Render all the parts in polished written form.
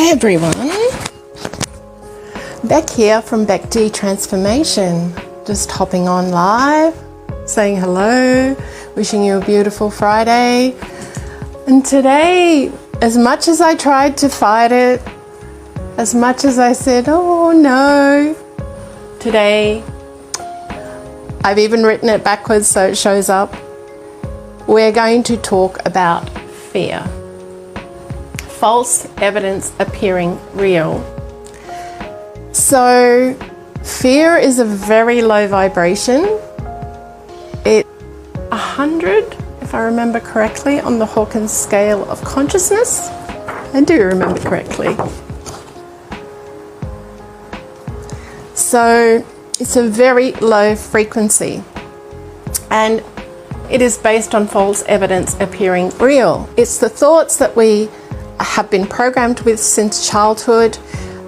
Hi everyone, Beck here from Beck D Transformation. Just hopping on live, saying hello, wishing you a beautiful Friday. And today, as much as I tried to fight it, as much as I said, oh no, today, I've even written it backwards so it shows up. We're going to talk about fear. False evidence appearing real. So fear is a very low vibration. It's 100, if I remember correctly, on the Hawkins scale of consciousness. I do remember correctly. So it's a very low frequency, and it is based on false evidence appearing real. It's the thoughts that we have been programmed with since childhood.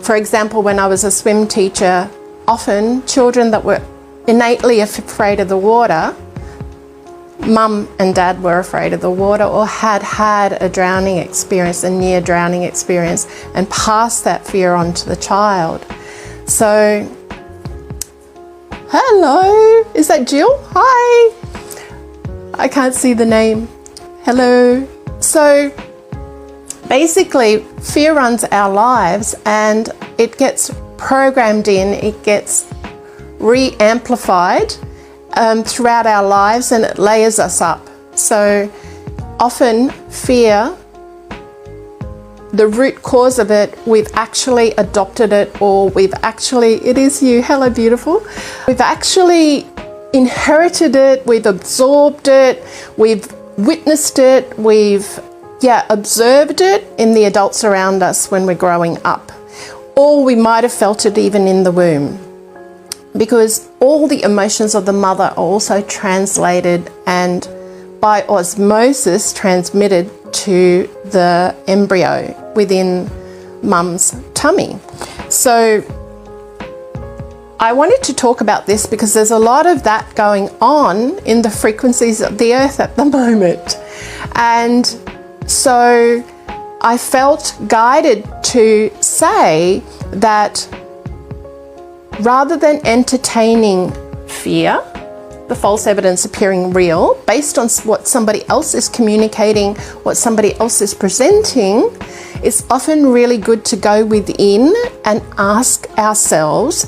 For example, when I was a swim teacher, often children that were innately afraid of the water, mum and dad were afraid of the water or had had a drowning experience, a near drowning experience, and passed that fear on to the child. So, hello, is that Jill? Hi. I can't see the name. Hello. So basically, fear runs our lives and it gets programmed in, it gets re-amplified throughout our lives, and it layers us up. So often fear, the root cause of it, we've actually adopted it, or we've actually, it is you, hello beautiful, we've actually inherited it, we've absorbed it, we've witnessed it, we've observed it in the adults around us when we're growing up. Or we might have felt it even in the womb, because all the emotions of the mother are also translated and by osmosis transmitted to the embryo within mum's tummy. So I wanted to talk about this because there's a lot of that going on in the frequencies of the earth at the moment. And so I felt guided to say that rather than entertaining fear, the false evidence appearing real, based on what somebody else is communicating, what somebody else is presenting, it's often really good to go within and ask ourselves,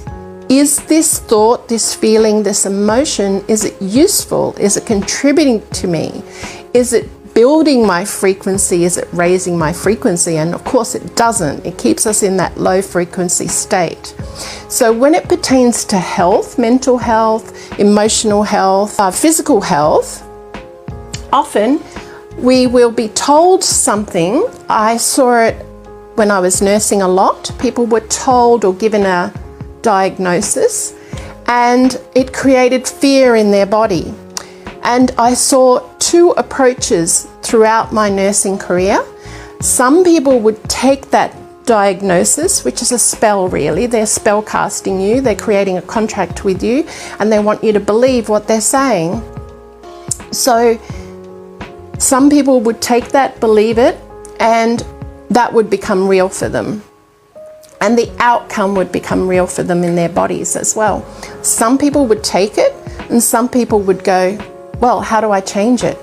is this thought, this feeling, this emotion, is it useful? Is it contributing to me? Is it building my frequency? Is it raising my frequency? And of course it doesn't. It keeps us in that low frequency state. So when it pertains to health, mental health, emotional health, physical health, often we will be told something. I saw it when I was nursing a lot. People were told or given a diagnosis, and it created fear in their body. And I saw two approaches throughout my nursing career. Some people would take that diagnosis, which is a spell really, they're spell casting you, they're creating a contract with you, and they want you to believe what they're saying. So some people would take that, believe it, and that would become real for them. And the outcome would become real for them in their bodies as well. Some people would take it, and some people would go, well, how do I change it?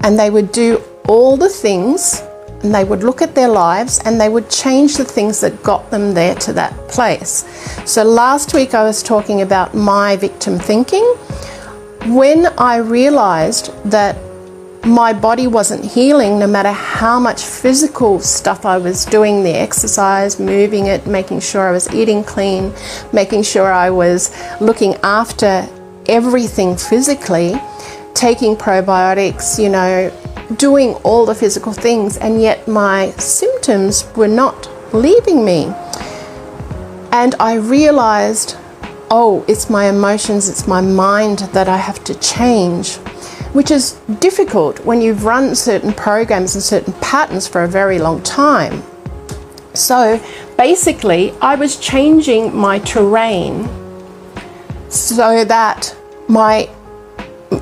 And they would do all the things, and they would look at their lives and they would change the things that got them there to that place. So last week I was talking about my victim thinking. When I realized that my body wasn't healing, no matter how much physical stuff I was doing, the exercise, moving it, making sure I was eating clean, making sure I was looking after everything physically, taking probiotics, you know, doing all the physical things, and yet my symptoms were not leaving me. And I realized, oh, it's my emotions, it's my mind that I have to change, which is difficult when you've run certain programs and certain patterns for a very long time. So basically, I was changing my terrain so that my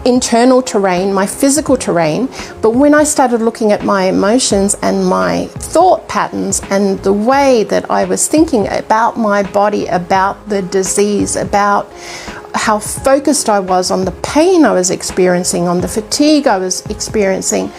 internal terrain, my physical terrain. But when I started looking at my emotions and my thought patterns and the way that I was thinking about my body, about the disease, about how focused I was on the pain I was experiencing, on the fatigue I was experiencing,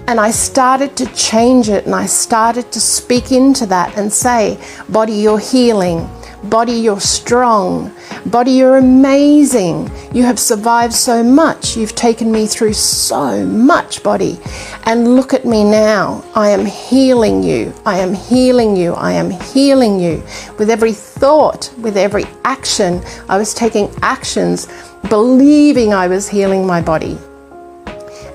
and I started to change it, and I started to speak into that and say, body, you're healing. Body, you're strong. Body, you're amazing. You have survived so much. You've taken me through so much, body. And look at me now. I am healing you. I am healing you. I am healing you. With every thought, with every action, I was taking actions, believing I was healing my body.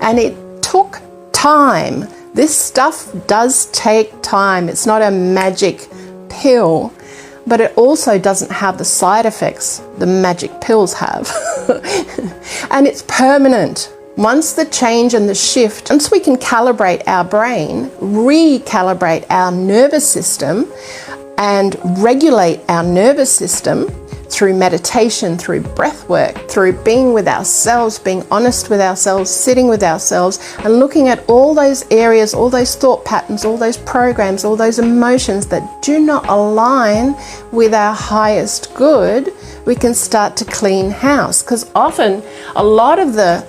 And it took time. This stuff does take time. It's not a magic pill. But it also doesn't have the side effects the magic pills have. And it's permanent. Once the change and the shift, once we can calibrate our brain, recalibrate our nervous system, and regulate our nervous system through meditation, through breath work, through being with ourselves, being honest with ourselves, sitting with ourselves, and looking at all those areas, all those thought patterns, all those programs, all those emotions that do not align with our highest good, we can start to clean house. Because often a lot of the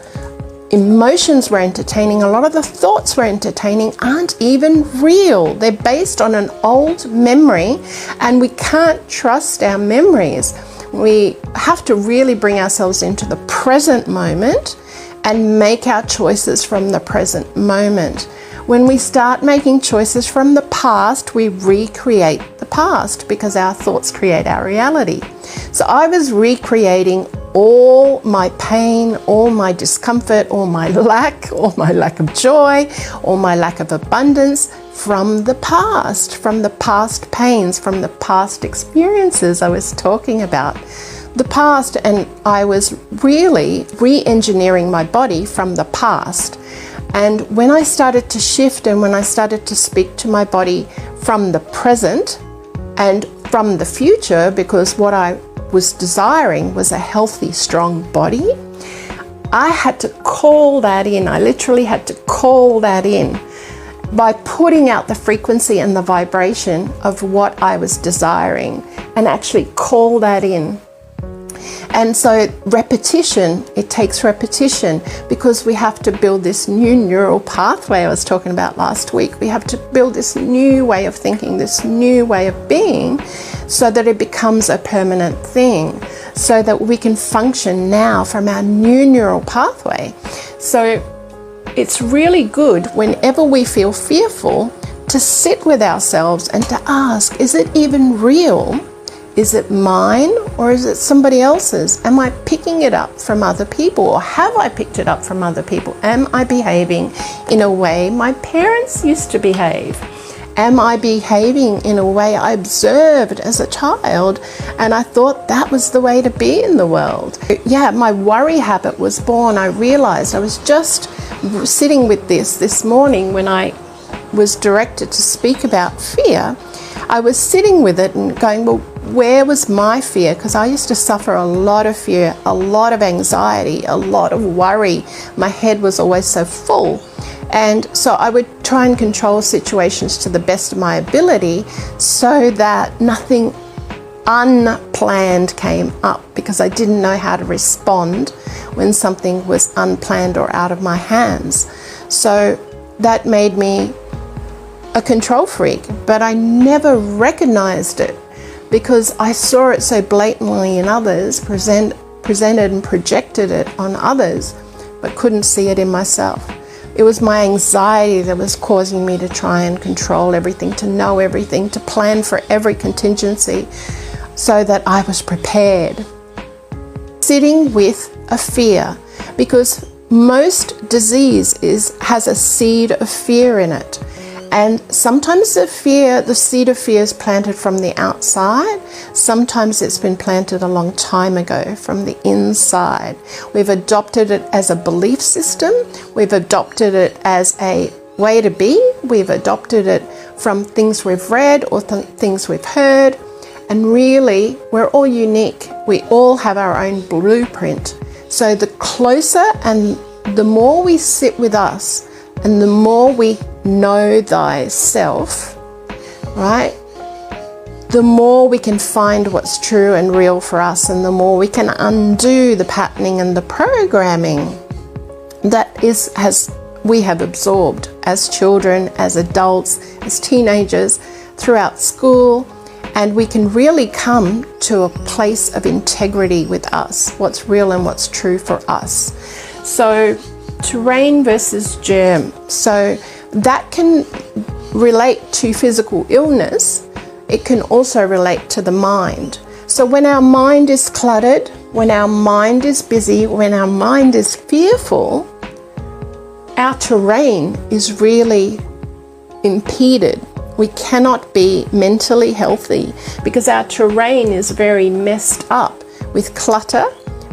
emotions we're entertaining, a lot of the thoughts we're entertaining aren't even real. They're based on an old memory, and we can't trust our memories. We have to really bring ourselves into the present moment and make our choices from the present moment. When we start making choices from the past, we recreate the past, because our thoughts create our reality. So I was recreating all my pain, all my discomfort, all my lack of joy, all my lack of abundance from the past pains, from the past experiences I was talking about. The past, and I was really re-engineering my body from the past. And when I started to shift, and when I started to speak to my body from the present and from the future, because what I was desiring was a healthy, strong body, I had to call that in. I literally had to call that in by putting out the frequency and the vibration of what I was desiring, and actually call that in. And so repetition, it takes repetition, because we have to build this new neural pathway I was talking about last week. We have to build this new way of thinking, this new way of being, so that it becomes a permanent thing, so that we can function now from our new neural pathway. So it's really good whenever we feel fearful to sit with ourselves and to ask, is it even real? Is it mine, or is it somebody else's? Am I picking it up from other people, or have I picked it up from other people? Am I behaving in a way my parents used to behave? Am I behaving in a way I observed as a child and I thought that was the way to be in the world? Yeah, my worry habit was born. I realized I was just sitting with this morning when I was directed to speak about fear. I was sitting with it and going, well, where was my fear? Because I used to suffer a lot of fear, a lot of anxiety, a lot of worry. My head was always so full. And so I would try and control situations to the best of my ability so that nothing unplanned came up, because I didn't know how to respond when something was unplanned or out of my hands. So that made me a control freak, but I never recognized it because I saw it so blatantly in others, presented and projected it on others, but couldn't see it in myself. It was my anxiety that was causing me to try and control everything, to know everything, to plan for every contingency so that I was prepared. Sitting with a fear, because most disease has a seed of fear in it. And sometimes the seed of fear is planted from the outside. Sometimes it's been planted a long time ago from the inside. We've adopted it as a belief system. We've adopted it as a way to be. We've adopted it from things we've read or things we've heard. And really, we're all unique. We all have our own blueprint So the closer and the more we sit with us and the more we know thyself, right, the more we can find what's true and real for us, and the more we can undo the patterning and the programming that we have absorbed as children, as adults, as teenagers, throughout school, and we can really come to a place of integrity with us, what's real and what's true for us. So terrain versus germ. So that can relate to physical illness. It can also relate to the mind. So when our mind is cluttered, when our mind is busy, when our mind is fearful, our terrain is really impeded. We cannot be mentally healthy because our terrain is very messed up with clutter,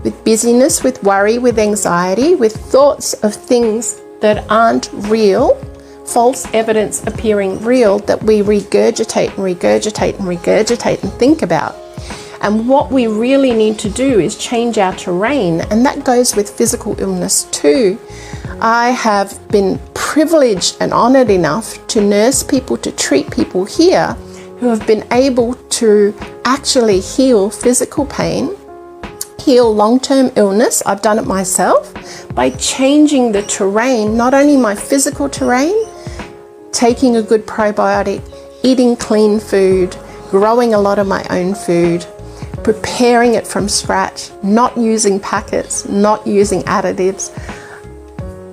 with busyness, with worry, with anxiety, with thoughts of things that aren't real, false evidence appearing real that we regurgitate and regurgitate and regurgitate and think about. And what we really need to do is change our terrain, and that goes with physical illness too. I have been privileged and honored enough to nurse people, to treat people here who have been able to actually heal physical pain, heal long-term illness. I've done it myself by changing the terrain, not only my physical terrain, taking a good probiotic, eating clean food, growing a lot of my own food, preparing it from scratch, not using packets, not using additives.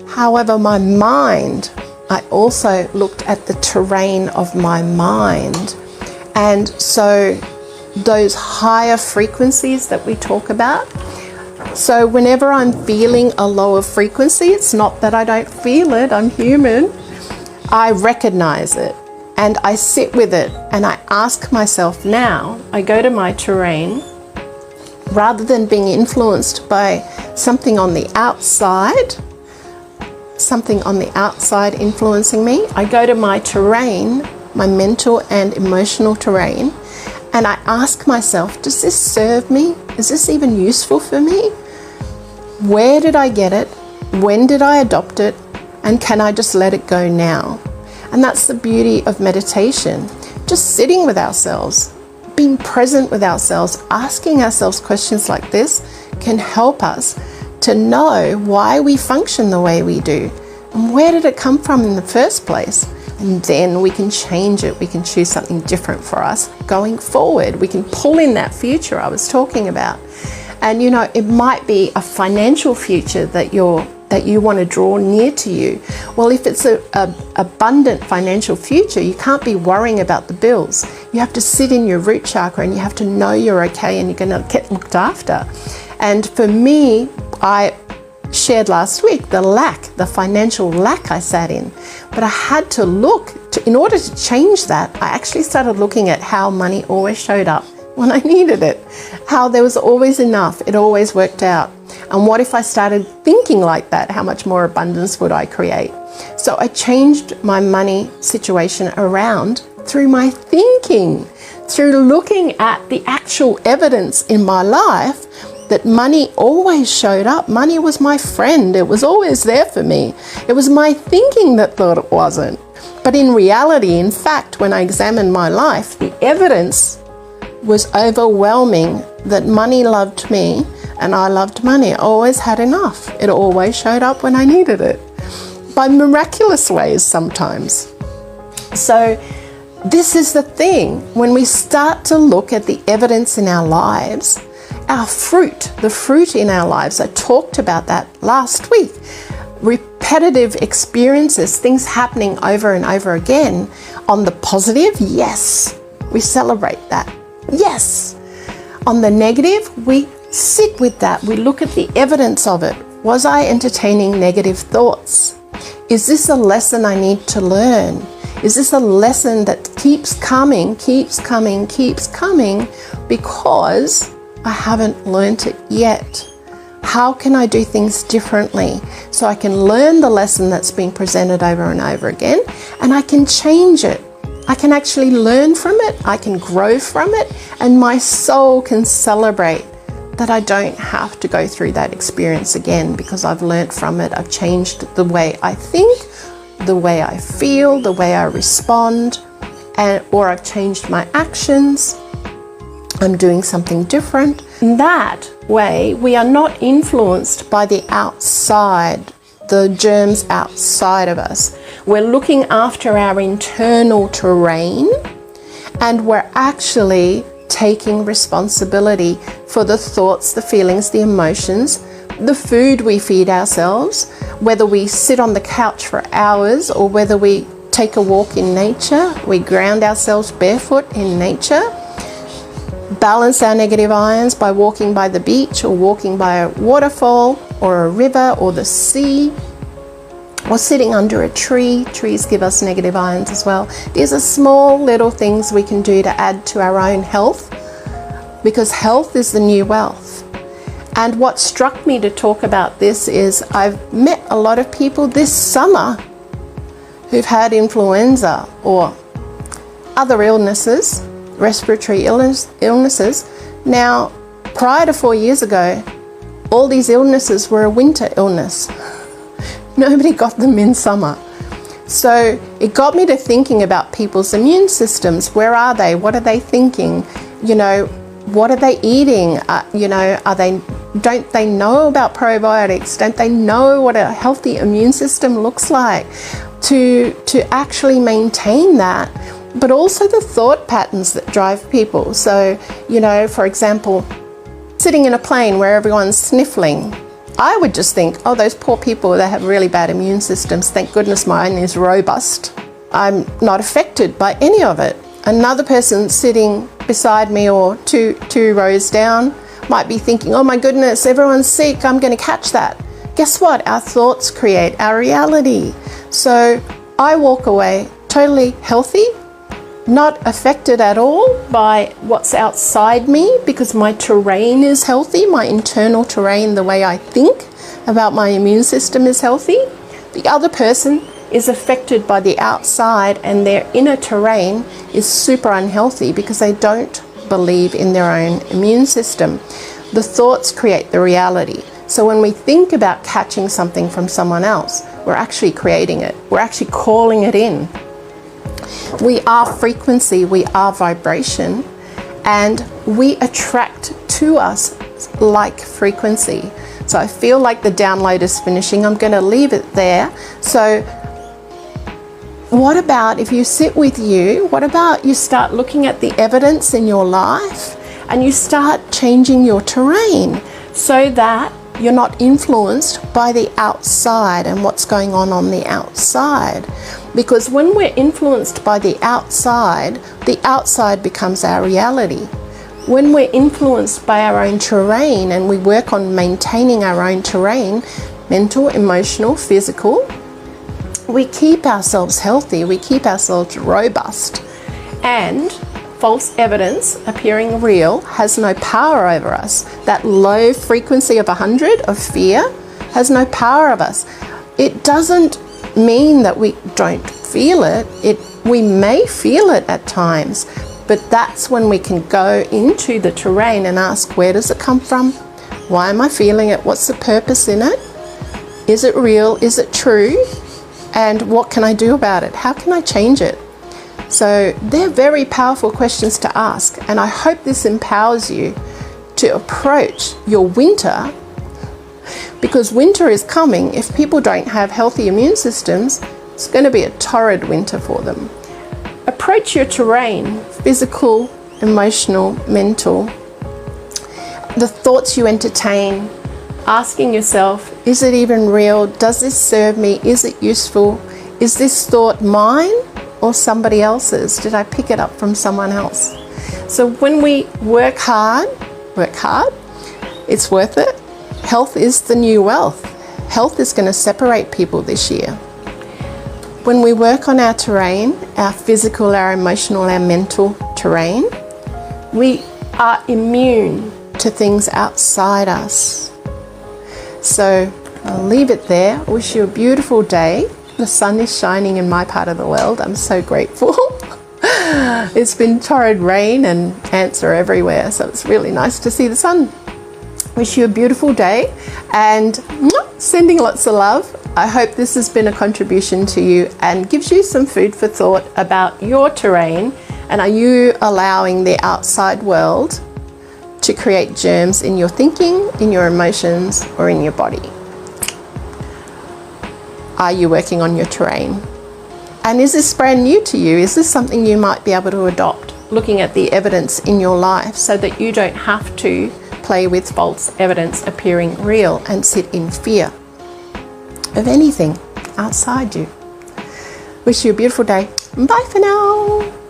However, my mind, I also looked at the terrain of my mind. And so those higher frequencies that we talk about, so whenever I'm feeling a lower frequency, it's not that I don't feel it, I'm human. I recognize it and I sit with it and I ask myself now, I go to my terrain, rather than being influenced by something on the outside influencing me, I go to my terrain, my mental and emotional terrain, and I ask myself, does this serve me? Is this even useful for me? Where did I get it? When did I adopt it? And can I just let it go now? And that's the beauty of meditation. Just sitting with ourselves, being present with ourselves, asking ourselves questions like this can help us to know why we function the way we do and where did it come from in the first place. And then we can change it. We can choose something different for us going forward. We can pull in that future I was talking about. And you know, it might be a financial future that you want to draw near to you. Well, if it's a abundant financial future, you can't be worrying about the bills. You have to sit in your root chakra and you have to know you're okay and you're going to get looked after. And for me, I shared last week the financial lack I sat in. But I had to in order to change that, I actually started looking at how money always showed up when I needed it, how there was always enough, it always worked out. And what if I started thinking like that? How much more abundance would I create? So I changed my money situation around through my thinking, through looking at the actual evidence in my life that money always showed up. Money was my friend. It was always there for me. It was my thinking that thought it wasn't. But in reality, in fact, when I examined my life, the evidence was overwhelming that money loved me and I loved money. I always had enough. It always showed up when I needed it, by miraculous ways sometimes. So this is the thing. When we start to look at the evidence in our lives, our fruit, the fruit in our lives, I talked about that last week. Repetitive experiences, things happening over and over again. On the positive, yes, we celebrate that. Yes. On the negative, we sit with that. We look at the evidence of it. Was I entertaining negative thoughts? Is this a lesson I need to learn? Is this a lesson that keeps coming because I haven't learned it yet? How can I do things differently so I can learn the lesson that's being presented over and over again, and I can change it? I can actually learn from it, I can grow from it, and my soul can celebrate that I don't have to go through that experience again, because I've learnt from it. I've changed the way I think, the way I feel, the way I respond, or I've changed my actions. I'm doing something different. In that way, we are not influenced by the outside, the germs outside of us. We're looking after our internal terrain, and we're actually taking responsibility for the thoughts, the feelings, the emotions, the food we feed ourselves, whether we sit on the couch for hours or whether we take a walk in nature, we ground ourselves barefoot in nature, balance our negative ions by walking by the beach or walking by a waterfall or a river or the sea, or sitting under a tree. Trees give us negative ions as well. These are small little things we can do to add to our own health, because health is the new wealth. And what struck me to talk about this is I've met a lot of people this summer who've had influenza or other illnesses, respiratory illnesses. Now, prior to 4 years ago, all these illnesses were a winter illness. Nobody got them in summer. So it got me to thinking about people's immune systems. Where are they? What are they thinking? You know, what are they eating? Don't they know about probiotics? Don't they know what a healthy immune system looks like? To actually maintain that, but also the thought patterns that drive people. So, you know, for example, sitting in a plane where everyone's sniffling, I would just think, oh, those poor people that have really bad immune systems, thank goodness mine is robust. I'm not affected by any of it. Another person sitting beside me or two rows down might be thinking, oh my goodness, everyone's sick, I'm going to catch that. Guess what? Our thoughts create our reality. So I walk away totally healthy, not affected at all by what's outside me, because my terrain is healthy, my internal terrain, the way I think about my immune system is healthy. The other person is affected by the outside, and their inner terrain is super unhealthy because they don't believe in their own immune system. The thoughts create the reality. So when we think about catching something from someone else, we're actually creating it. We're actually calling it in. We are frequency, we are vibration, and we attract to us like frequency. So I feel like the download is finishing. I'm going to leave it there. So what about if you sit with you, what about you start looking at the evidence in your life and you start changing your terrain so that you're not influenced by the outside and what's going on the outside. Because when we're influenced by the outside becomes our reality. When we're influenced by our own terrain and we work on maintaining our own terrain, mental, emotional, physical, we keep ourselves healthy, we keep ourselves robust, and false evidence appearing real has no power over us. That low frequency of 100 of fear has no power of us. It doesn't mean that we don't feel it. We may feel it at times, but that's when we can go into the terrain and ask, where does it come from? Why am I feeling it? What's the purpose in it? Is it real? Is it true? And what can I do about it? How can I change it? So they're very powerful questions to ask, and I hope this empowers you to approach your winter, because winter is coming. If people don't have healthy immune systems, it's going to be a torrid winter for them. Approach your terrain, physical, emotional, mental, the thoughts you entertain, asking yourself, is it even real? Does this serve me? Is it useful? Is this thought mine or somebody else's? Did I pick it up from someone else? So when we work hard, it's worth it. Health is the new wealth. Health is going to separate people this year. When we work on our terrain, our physical, our emotional, our mental terrain, we are immune to things outside us. So I'll leave it there. I wish you a beautiful day. The sun is shining in my part of the world. I'm so grateful. It's been torrid rain and ants are everywhere, so it's really nice to see the sun. Wish you a beautiful day and sending lots of love. I hope this has been a contribution to you and gives you some food for thought about your terrain, and are you allowing the outside world to create germs in your thinking, in your emotions, or in your body? Are you working on your terrain? And is this brand new to you? Is this something you might be able to adopt, looking at the evidence in your life so that you don't have to play with false evidence appearing real and sit in fear of anything outside you? Wish you a beautiful day. Bye for now.